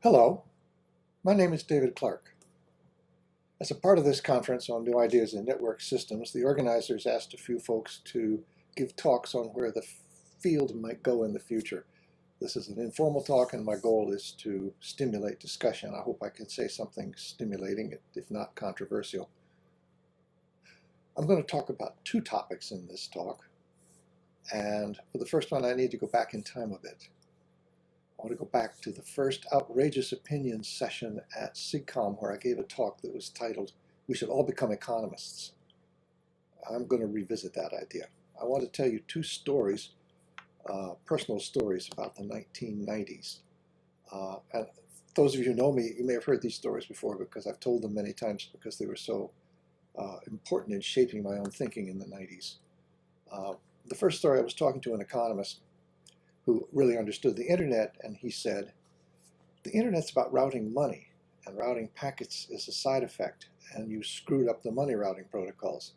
Hello, my name is David Clark. As a part of this conference on new ideas in network systems, the organizers asked a few folks to give talks on where the field might go in the future. This is an informal talk, and my goal is to stimulate discussion. I hope I can say something stimulating, if not controversial. I'm going to talk about two topics in this talk, and for the first one, I need to go back in time a bit. I want to go back to the first outrageous opinions session at SIGCOMM, where I gave a talk that was titled, "We Should All Become Economists." I'm going to revisit that idea. I want to tell you two stories, personal stories about the 1990s. And those of you who know me, you may have heard these stories before because I've told them many times because they were so important in shaping my own thinking in the 90s. The first story, I was talking to an economist who really understood the internet, and he said, the internet's about routing money, and routing packets is a side effect, and you screwed up the money routing protocols.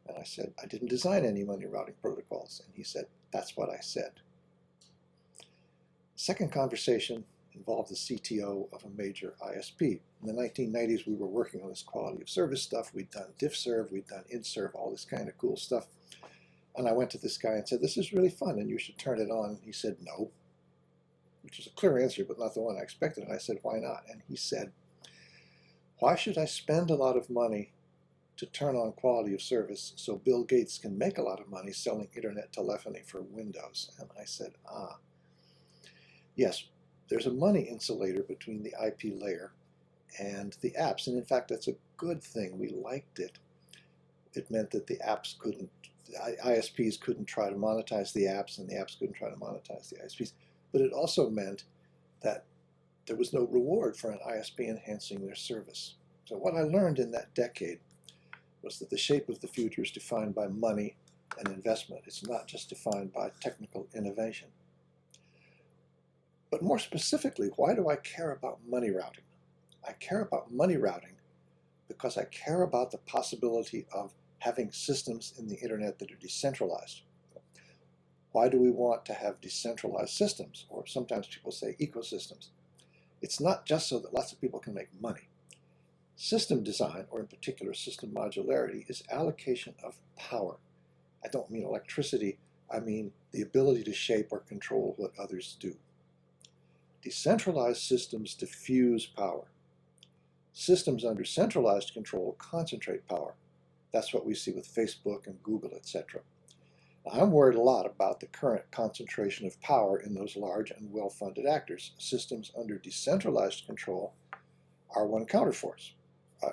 And I said, I didn't design any money routing protocols. And he said, that's what I said. The second conversation involved the CTO of a major ISP. In the 1990s, we were working on this quality of service stuff. We'd done diffserv, we'd done intserv, all this kind of cool stuff. And I went to this guy and said, this is really fun and you should turn it on. And he said, no, which is a clear answer, but not the one I expected. And I said, why not? And he said, why should I spend a lot of money to turn on quality of service so Bill Gates can make a lot of money selling internet telephony for Windows? And I said, yes, there's a money insulator between the IP layer and the apps. And in fact, that's a good thing. We liked it. It meant that the ISPs couldn't try to monetize the apps, and the apps couldn't try to monetize the ISPs. But it also meant that there was no reward for an ISP enhancing their service. So what I learned in that decade was that the shape of the future is defined by money and investment. It's not just defined by technical innovation. But more specifically, why do I care about money routing? I care about money routing because I care about the possibility of having systems in the internet that are decentralized. Why do we want to have decentralized systems? Or sometimes people say ecosystems. It's not just so that lots of people can make money. System design, or in particular system modularity, is allocation of power. I don't mean electricity, I mean the ability to shape or control what others do. Decentralized systems diffuse power. Systems under centralized control concentrate power. That's what we see with Facebook and Google, etc. I'm worried a lot about the current concentration of power in those large and well-funded actors. Systems under decentralized control are one counterforce.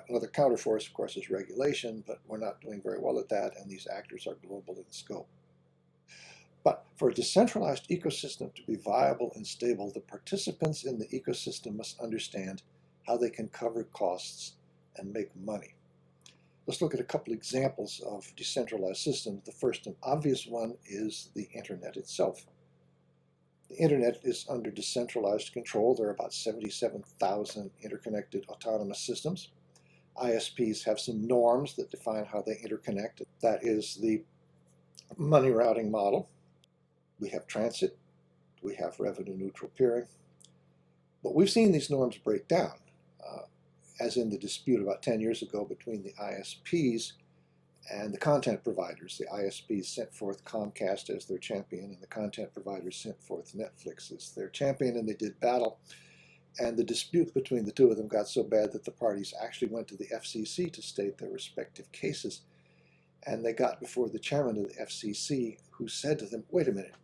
Another counterforce, of course, is regulation, but we're not doing very well at that, and these actors are global in scope. But for a decentralized ecosystem to be viable and stable, the participants in the ecosystem must understand how they can cover costs and make money. Let's look at a couple examples of decentralized systems. The first and obvious one is the internet itself. The internet is under decentralized control. There are about 77,000 interconnected autonomous systems. ISPs have some norms that define how they interconnect. That is the money routing model. We have transit. We have revenue neutral peering. But we've seen these norms break down. As in the dispute about 10 years ago between the ISPs and the content providers. The ISPs sent forth Comcast as their champion, and the content providers sent forth Netflix as their champion, and they did battle. And the dispute between the two of them got so bad that the parties actually went to the FCC to state their respective cases. And they got before the chairman of the FCC, who said to them, wait a minute,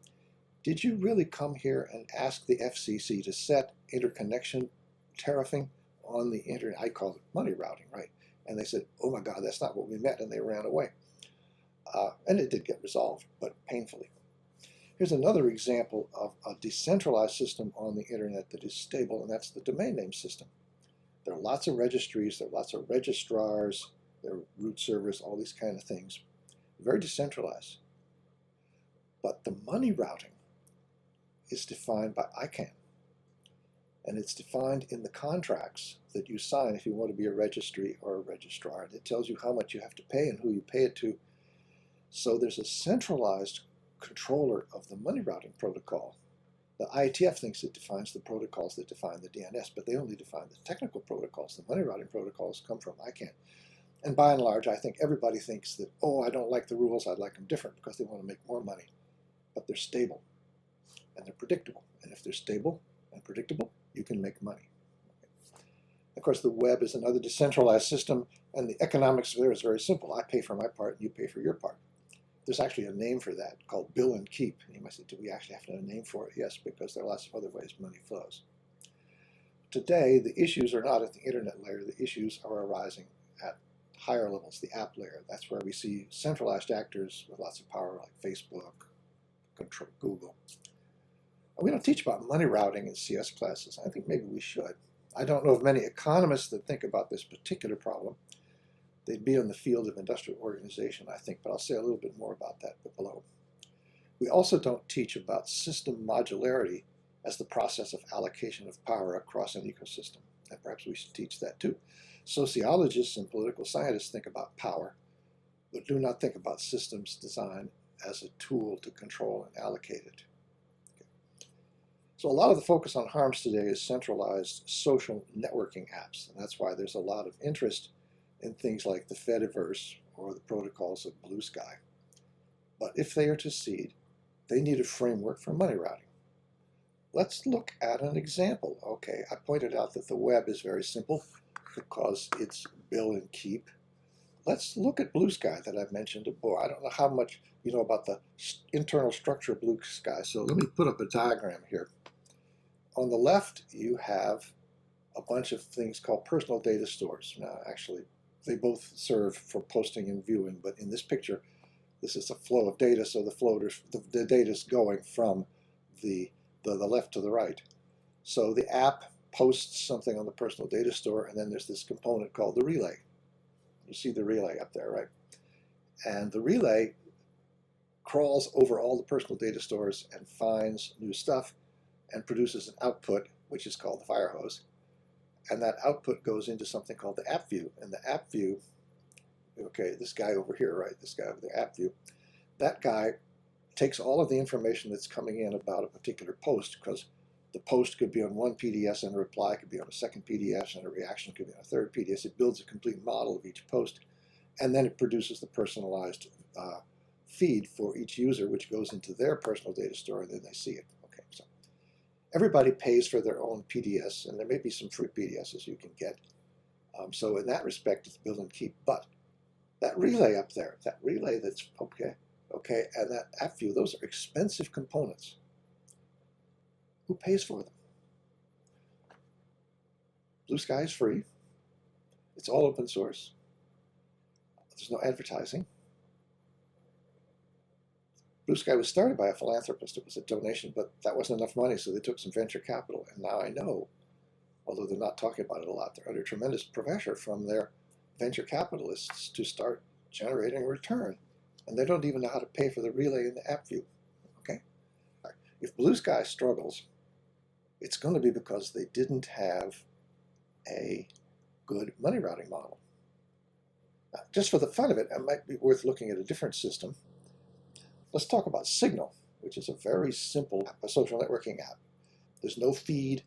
did you really come here and ask the FCC to set interconnection tariffing on the internet? I call it money routing, right? And they said, oh my God, that's not what we meant, and they ran away. And it did get resolved, but painfully. Here's another example of a decentralized system on the internet that is stable, and that's the domain name system. There are lots of registries, there are lots of registrars, there are root servers, all these kind of things. Very decentralized. But the money routing is defined by ICANN. And it's defined in the contracts that you sign if you want to be a registry or a registrar. It tells you how much you have to pay and who you pay it to. So there's a centralized controller of the money routing protocol. The IETF thinks it defines the protocols that define the DNS, but they only define the technical protocols. The money routing protocols come from ICANN. And by and large, I think everybody thinks that, oh, I don't like the rules, I'd like them different because they want to make more money. But they're stable and they're predictable. And if they're stable and predictable, you can make money. Of course, the web is another decentralized system, and the economics there is very simple. I pay for my part, and you pay for your part. There's actually a name for that called bill and keep. And you might say, do we actually have to have a name for it? Yes, because there are lots of other ways money flows. Today, the issues are not at the internet layer. The issues are arising at higher levels, the app layer. That's where we see centralized actors with lots of power like Facebook, Google. We don't teach about money routing in CS classes. I think maybe we should. I don't know of many economists that think about this particular problem. They'd be in the field of industrial organization, I think, but I'll say a little bit more about that below. We also don't teach about system modularity as the process of allocation of power across an ecosystem, and perhaps we should teach that too. Sociologists and political scientists think about power, but do not think about systems design as a tool to control and allocate it. So a lot of the focus on harms today is centralized social networking apps, and that's why there's a lot of interest in things like the Fediverse or the protocols of Blue Sky. But if they are to succeed, they need a framework for money routing. Let's look at an example. Okay, I pointed out that the web is very simple because it's bill and keep. Let's look at Blue Sky that I mentioned before. I don't know how much you know about the internal structure of Blue Sky, so let me put up a diagram here. On the left, you have a bunch of things called personal data stores. Now, actually, they both serve for posting and viewing, but in this picture, this is a flow of data, so the data is going from the left to the right. So the app posts something on the personal data store, and then there's this component called the relay. You see the relay up there, right? And the relay crawls over all the personal data stores and finds new stuff and produces an output, which is called the fire hose. And that output goes into something called the app view. And the app view, okay, this guy over here, right, this guy over the app view, that guy takes all of the information that's coming in about a particular post, because the post could be on one PDS and a reply could be on a second PDS and a reaction could be on a third PDS. It builds a complete model of each post, and then it produces the personalized feed for each user, which goes into their personal data store, and then they see it. Okay, so everybody pays for their own PDS, and there may be some free PDSs you can get. So in that respect, it's build and keep. But that relay up there, that relay that's okay, and that app view, those are expensive components. Who pays for them? Blue Sky is free. It's all open source. There's no advertising. Blue Sky was started by a philanthropist. It was a donation, but that wasn't enough money, so they took some venture capital. And now I know, although they're not talking about it a lot, they're under tremendous pressure from their venture capitalists to start generating a return. And they don't even know how to pay for the relay and the app view. Okay? If Blue Sky struggles, it's going to be because they didn't have a good money routing model. Now, just for the fun of it, it might be worth looking at a different system. Let's talk about Signal, which is a very simple social networking app. There's no feed,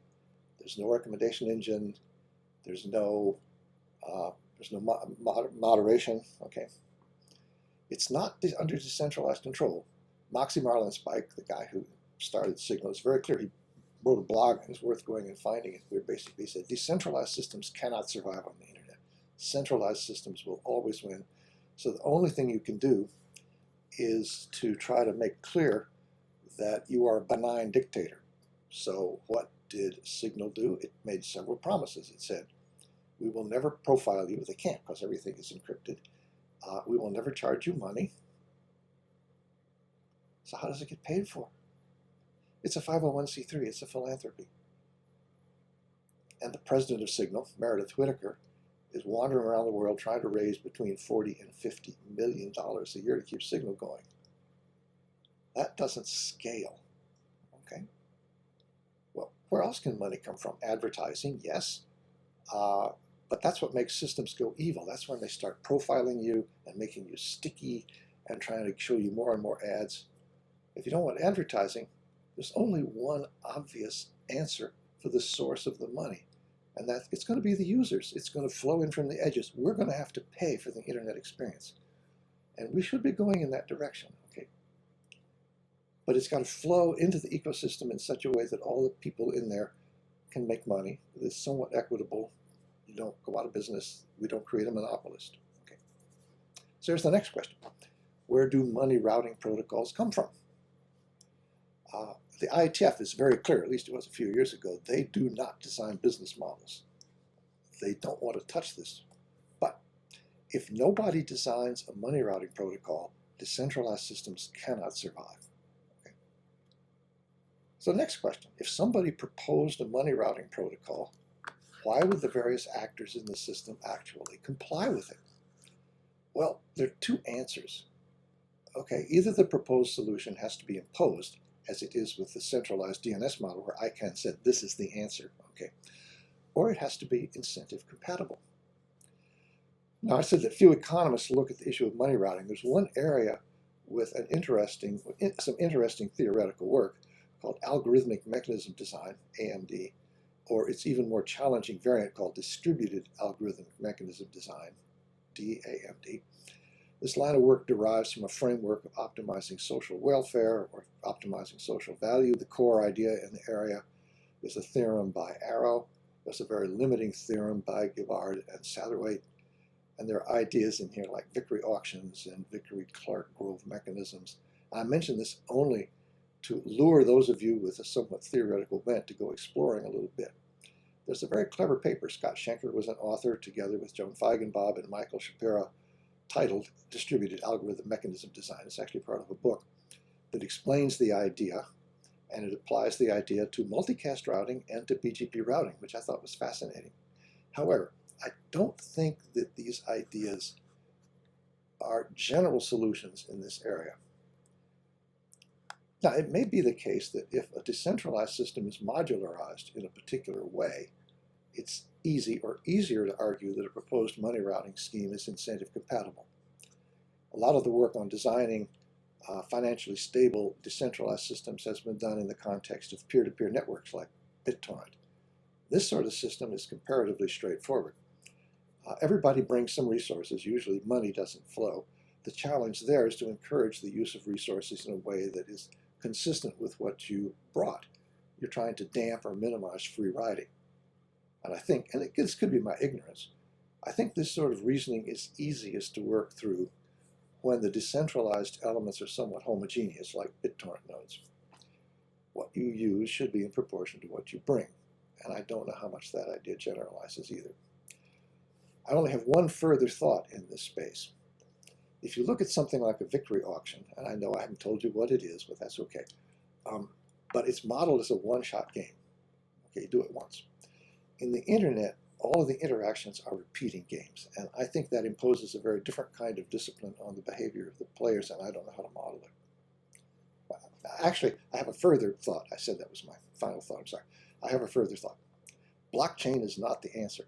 there's no recommendation engine, there's no moderation. Okay, it's not under decentralized control. Moxie Marlinspike, the guy who started Signal, is very clear. He wrote a blog, and it's worth going and finding it, where basically he said decentralized systems cannot survive on the internet. Centralized systems will always win. So the only thing you can do is to try to make clear that you are a benign dictator. So what did Signal do? It made several promises. It said, we will never profile you. They can't, because everything is encrypted. We will never charge you money. So how does it get paid for? It's a 501c3. It's a philanthropy. And the president of Signal, Meredith Whittaker, is wandering around the world trying to raise between $40 and $50 million a year to keep Signal going. That doesn't scale. Okay. Well, where else can money come from? Advertising, yes. But that's what makes systems go evil. That's when they start profiling you and making you sticky and trying to show you more and more ads. If you don't want advertising, There's only one obvious answer for the source of the money, and that it's going to be the users. It's going to flow in from the edges. We're going to have to pay for the internet experience, and we should be going in that direction. Okay, but it's got to flow into the ecosystem in such a way that all the people in there can make money. It's somewhat equitable. You don't go out of business. We don't create a monopolist. Okay, so here's the next question: where do money routing protocols come from? The IETF is very clear, at least it was a few years ago. They do not design business models. They don't want to touch this. But if nobody designs a money routing protocol, decentralized systems cannot survive. Okay. So next question, if somebody proposed a money routing protocol, why would the various actors in the system actually comply with it? Well, there are two answers. Okay, either the proposed solution has to be imposed, as it is with the centralized DNS model where ICANN said this is the answer, okay, or it has to be incentive compatible. Now I said that few economists look at the issue of money routing. There's one area with some interesting theoretical work called algorithmic mechanism design, AMD, or its even more challenging variant called distributed algorithmic mechanism design, DAMD. This line of work derives from a framework of optimizing social welfare or optimizing social value. The core idea in the area is a theorem by Arrow. There's a very limiting theorem by Gibbard and Satterthwaite. And there are ideas in here like Vickrey auctions and Vickrey-Clark-Grove mechanisms. I mention this only to lure those of you with a somewhat theoretical bent to go exploring a little bit. There's a very clever paper. Scott Schenker was an author together with Joan Feigenbaum and Michael Shapiro, titled Distributed Algorithm Mechanism Design. It's actually part of a book that explains the idea, and it applies the idea to multicast routing and to BGP routing, which I thought was fascinating. However, I don't think that these ideas are general solutions in this area. Now, it may be the case that if a decentralized system is modularized in a particular way, it's easy or easier to argue that a proposed money routing scheme is incentive compatible. A lot of the work on designing financially stable decentralized systems has been done in the context of peer-to-peer networks like BitTorrent. This sort of system is comparatively straightforward. Everybody brings some resources. Usually money doesn't flow. The challenge there is to encourage the use of resources in a way that is consistent with what you brought. You're trying to damp or minimize free riding. And I think, and this could be my ignorance, I think this sort of reasoning is easiest to work through when the decentralized elements are somewhat homogeneous, like BitTorrent nodes. What you use should be in proportion to what you bring. And I don't know how much that idea generalizes either. I only have one further thought in this space. If you look at something like a Vickrey auction, and I know I haven't told you what it is, but that's okay, but it's modeled as a one-shot game. Okay, you do it once. In the internet, all of the interactions are repeating games, and I think that imposes a very different kind of discipline on the behavior of the players, and I don't know how to model it. Actually, I have a further thought. I said that was my final thought. I'm sorry. I have a further thought. Blockchain is not the answer.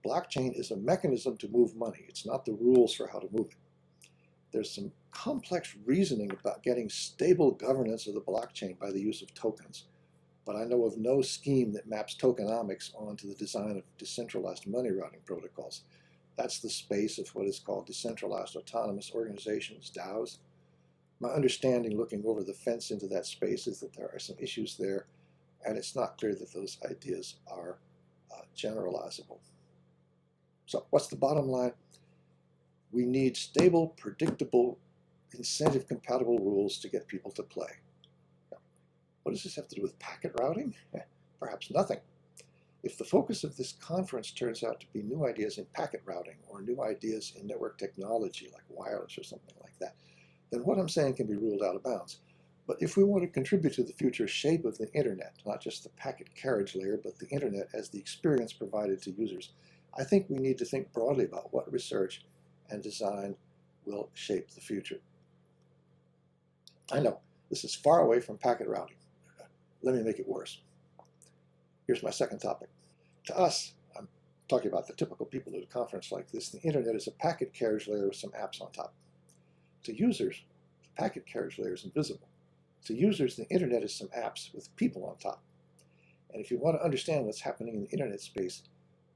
Blockchain is a mechanism to move money. It's not the rules for how to move it. There's some complex reasoning about getting stable governance of the blockchain by the use of tokens, but I know of no scheme that maps tokenomics onto the design of decentralized money routing protocols. That's the space of what is called decentralized autonomous organizations, DAOs. My understanding looking over the fence into that space is that there are some issues there, and it's not clear that those ideas are generalizable. So what's the bottom line? We need stable, predictable, incentive-compatible rules to get people to play. Now, what does this have to do with packet routing? Perhaps nothing. If the focus of this conference turns out to be new ideas in packet routing or new ideas in network technology like wireless or something like that, then what I'm saying can be ruled out of bounds. But if we want to contribute to the future shape of the internet, not just the packet carriage layer, but the internet as the experience provided to users, I think we need to think broadly about what research and design will shape the future. I know, this is far away from packet routing. Let me make it worse. Here's my second topic. To us, I'm talking about the typical people at a conference like this, the internet is a packet carriage layer with some apps on top. To users, the packet carriage layer is invisible. To users, the internet is some apps with people on top. And if you want to understand what's happening in the internet space,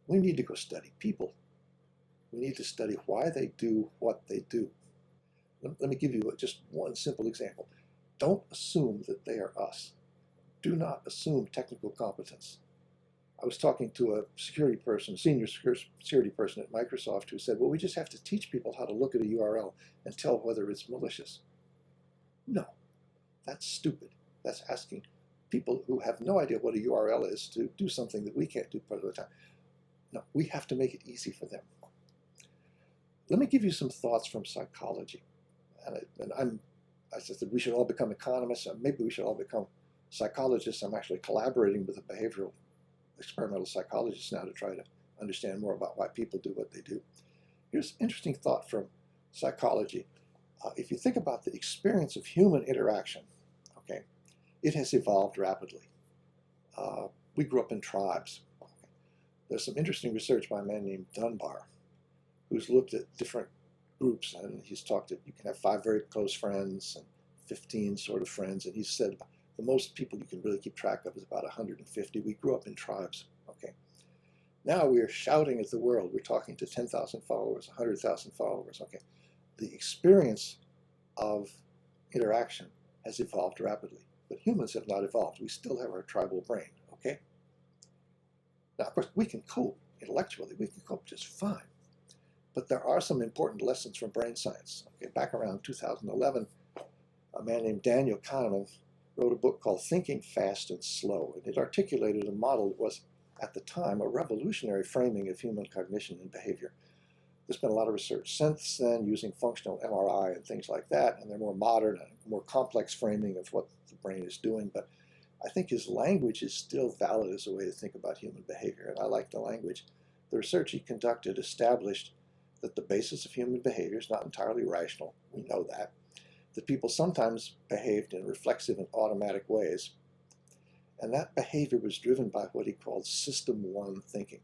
we need to go study people. We need to study why they do what they do. Let me give you just one simple example. Don't assume that they are us. Do not assume technical competence. I was talking to a security person, senior security person at Microsoft, who said, well, we just have to teach people how to look at a URL and tell whether it's malicious. No, that's stupid. That's asking people who have no idea what a URL is to do something that we can't do part of the time. No, we have to make it easy for them. Let me give you some thoughts from psychology. I said that we should all become economists, and maybe we should all become psychologists. I'm actually collaborating with a behavioral experimental psychologist now to try to understand more about why people do what they do. Here's an interesting thought from psychology. If you think about the experience of human interaction, okay, it has evolved rapidly. We grew up in tribes. There's some interesting research by a man named Dunbar, who's looked at different groups, and he's talked that you can have 5 very close friends and 15 sort of friends, and he said the most people you can really keep track of is about 150. We grew up in tribes, okay? Now we are shouting at the world. We're talking to 10,000 followers, 100,000 followers, okay? The experience of interaction has evolved rapidly, but humans have not evolved. We still have our tribal brain, okay? Now, of course, we can cope intellectually. We can cope just fine. But there are some important lessons from brain science. Okay, back around 2011, a man named Daniel Kahneman wrote a book called Thinking Fast and Slow, and it articulated a model that was, at the time, a revolutionary framing of human cognition and behavior. There's been a lot of research since then using functional MRI and things like that, and they're more modern and more complex framing of what the brain is doing, but I think his language is still valid as a way to think about human behavior, and I like the language. The research he conducted established that the basis of human behavior is not entirely rational. We know that people sometimes behaved in reflexive and automatic ways, and that behavior was driven by what he called System 1 thinking.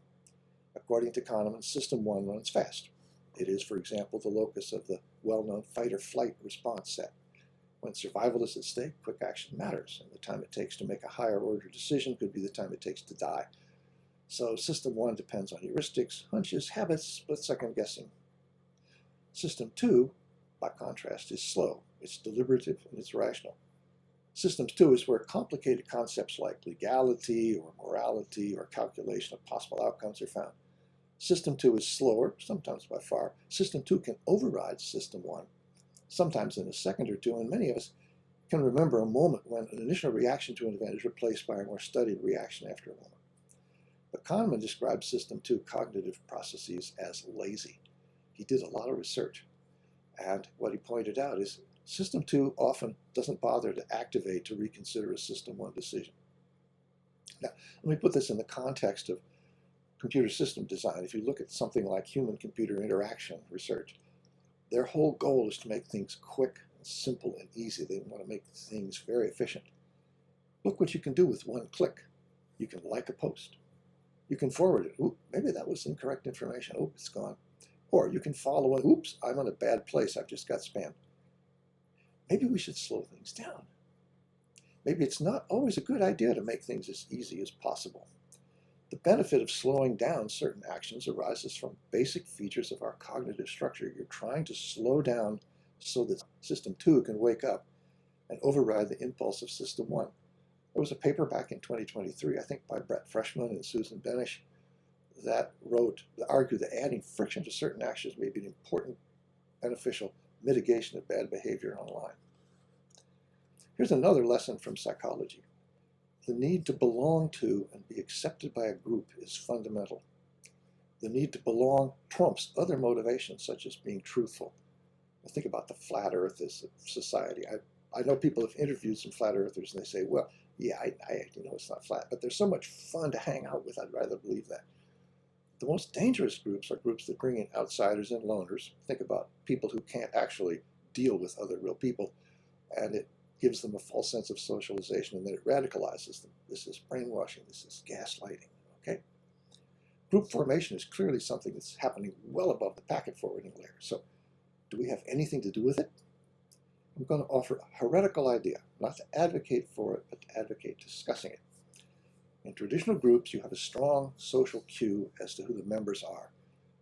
According to Kahneman, System 1 runs fast. It is, for example, the locus of the well-known fight-or-flight response set. When survival is at stake, quick action matters, and the time it takes to make a higher-order decision could be the time it takes to die. So System 1 depends on heuristics, hunches, habits, split-second guessing. System 2, by contrast, is slow. It's deliberative and it's rational. System 2 is where complicated concepts like legality or morality or calculation of possible outcomes are found. System 2 is slower, sometimes by far. System 2 can override System 1, sometimes in a second or two, and many of us can remember a moment when an initial reaction to an event is replaced by a more studied reaction after a moment. But Kahneman describes System 2 cognitive processes as lazy. He did a lot of research, and what he pointed out is System 2 often doesn't bother to activate to reconsider a System 1 decision. Now, let me put this in the context of computer system design. If you look at something like human-computer interaction research, their whole goal is to make things quick, and simple, and easy. They want to make things very efficient. Look what you can do with one click. You can like a post. You can forward it. Oop, maybe that was incorrect information. Oh, it's gone. Or you can follow it. Oops, I'm in a bad place. I've just got spammed. Maybe we should slow things down. Maybe it's not always a good idea to make things as easy as possible. The benefit of slowing down certain actions arises from basic features of our cognitive structure. You're trying to slow down so that System 2 can wake up and override the impulse of System 1. There was a paper back in 2023, I think by Brett Freshman and Susan Benish, that argued that adding friction to certain actions may be an important, beneficial mitigation of bad behavior online. Here's another lesson from psychology. The need to belong to and be accepted by a group is fundamental. The need to belong trumps other motivations, such as being truthful. I think about the flat earth as a society. I know people have interviewed some flat earthers and they say, well, yeah, I it's not flat, but they're so much fun to hang out with, I'd rather believe that. The most dangerous groups are groups that bring in outsiders and loners. Think about people who can't actually deal with other real people, and it gives them a false sense of socialization, and then it radicalizes them. This is brainwashing. This is gaslighting. Okay? Group formation is clearly something that's happening well above the packet forwarding layer. So do we have anything to do with it? I'm going to offer a heretical idea. not to advocate for it, but to advocate discussing it. In traditional groups, you have a strong social cue as to who the members are.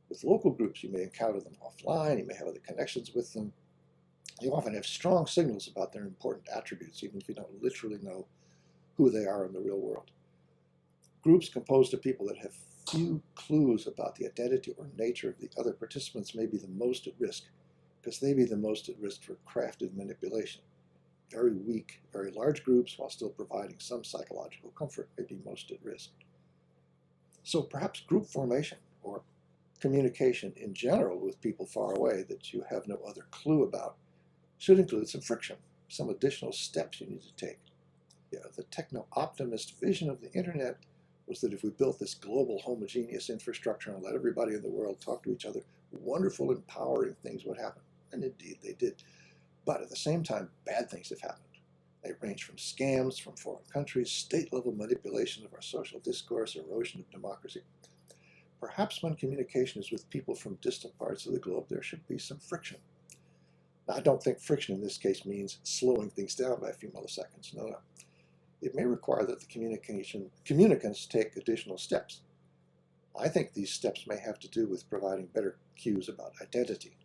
With local groups, you may encounter them offline, you may have other connections with them. You often have strong signals about their important attributes, even if you don't literally know who they are in the real world. Groups composed of people that have few clues about the identity or nature of the other participants may be the most at risk, because they be the most at risk for crafted manipulation. Very weak, very large groups, while still providing some psychological comfort, may be most at risk. So perhaps group formation or communication in general with people far away that you have no other clue about should include some friction, some additional steps you need to take. The techno-optimist vision of the internet was that if we built this global homogeneous infrastructure and let everybody in the world talk to each other, wonderful, empowering things would happen. And indeed they did. But at the same time, bad things have happened. They range from scams from foreign countries, state-level manipulation of our social discourse, erosion of democracy. Perhaps when communication is with people from distant parts of the globe, there should be some friction. Now, I don't think friction in this case means slowing things down by a few milliseconds. No. It may require that the communicants take additional steps. I think these steps may have to do with providing better cues about identity.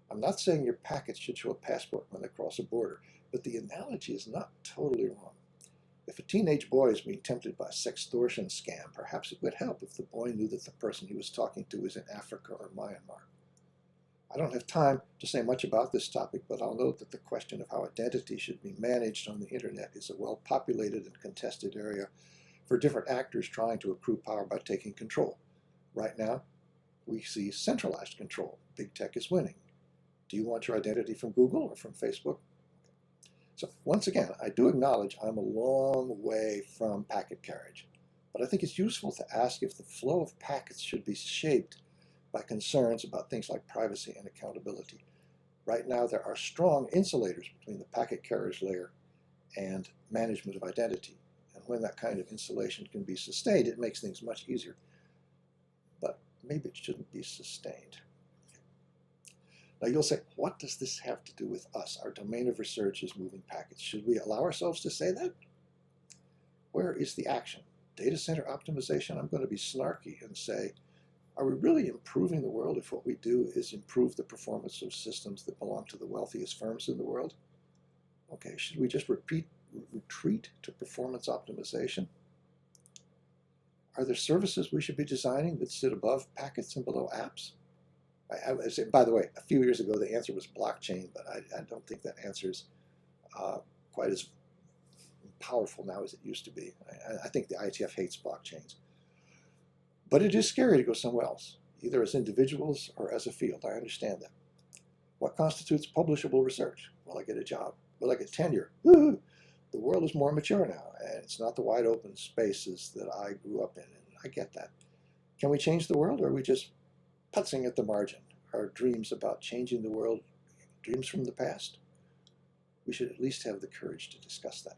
I'm not saying your packets should show a passport when they cross a border, but the analogy is not totally wrong. If a teenage boy is being tempted by a sextortion scam, perhaps it would help if the boy knew that the person he was talking to was in Africa or Myanmar. I don't have time to say much about this topic, but I'll note that the question of how identity should be managed on the internet is a well-populated and contested area for different actors trying to accrue power by taking control. Right now, we see centralized control. Big tech is winning. Do you want your identity from Google or from Facebook? So once again, I do acknowledge I'm a long way from packet carriage, but I think it's useful to ask if the flow of packets should be shaped by concerns about things like privacy and accountability. Right now, there are strong insulators between the packet carriage layer and management of identity. And when that kind of insulation can be sustained, it makes things much easier. But maybe it shouldn't be sustained. Now you'll say, what does this have to do with us? Our domain of research is moving packets. Should we allow ourselves to say that? Where is the action? Data center optimization? I'm going to be snarky and say, are we really improving the world if what we do is improve the performance of systems that belong to the wealthiest firms in the world? Okay, should we just retreat to performance optimization? Are there services we should be designing that sit above packets and below apps? By the way, a few years ago the answer was blockchain, but I don't think that answer is quite as powerful now as it used to be. I think the IETF hates blockchains. But it is scary to go somewhere else, either as individuals or as a field. I understand that. What constitutes publishable research? Will I get a job? Will I get tenure? Woo-hoo! The world is more mature now, and it's not the wide open spaces that I grew up in, and I get that. Can we change the world, or are we just putzing at the margin? Are dreams about changing the world dreams from the past? We should at least have the courage to discuss that.